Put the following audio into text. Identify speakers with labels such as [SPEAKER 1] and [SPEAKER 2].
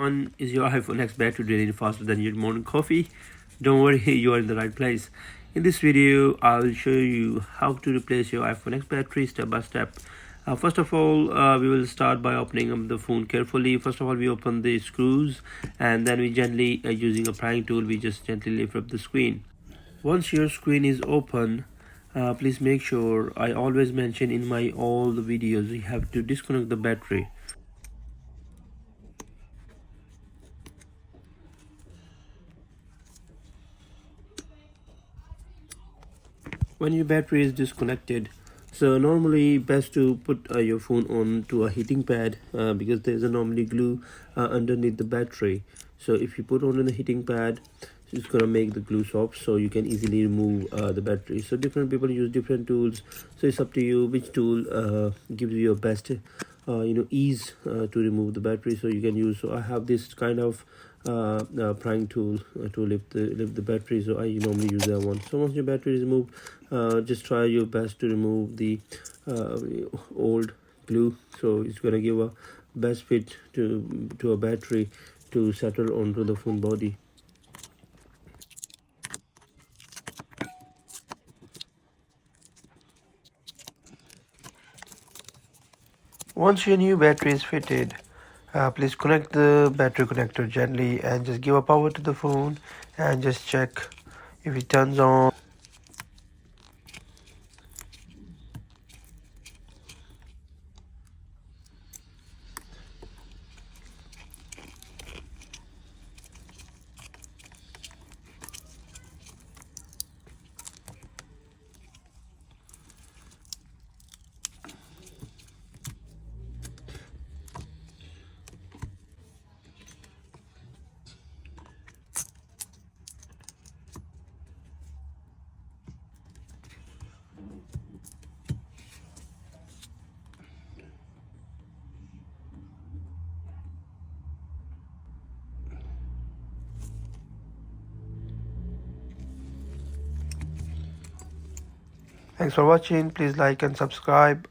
[SPEAKER 1] on, is your iPhone X battery draining faster than your morning coffee? Don't worry, you are in the right place. In this video, I will show you how to replace your iPhone X battery step by step. First of all, we will start by opening up the phone carefully. First of all, we open the screws, and then we gently, using a prying tool, we just gently lift up the screen. Once your screen is open, please make sure, I always mention in my all the videos, you have to disconnect the battery. When your battery is disconnected, so normally best to put your phone on to a heating pad, because there's a normally glue underneath the battery. So if you put on the heating pad, it's gonna make the glue soft, so you can easily remove the battery. So different people use different tools, so it's up to you which tool gives you your best ease to remove the battery. So you can use, so I have this kind of prying tool to lift the battery, so I normally use that one. So once your battery is removed, just try your best to remove the old glue, so it's gonna give a best fit to a battery to settle onto the phone body. Once your new battery is fitted, please connect the battery connector gently and just give a power to the phone and just check if it turns on. Thanks for watching. Please like and subscribe.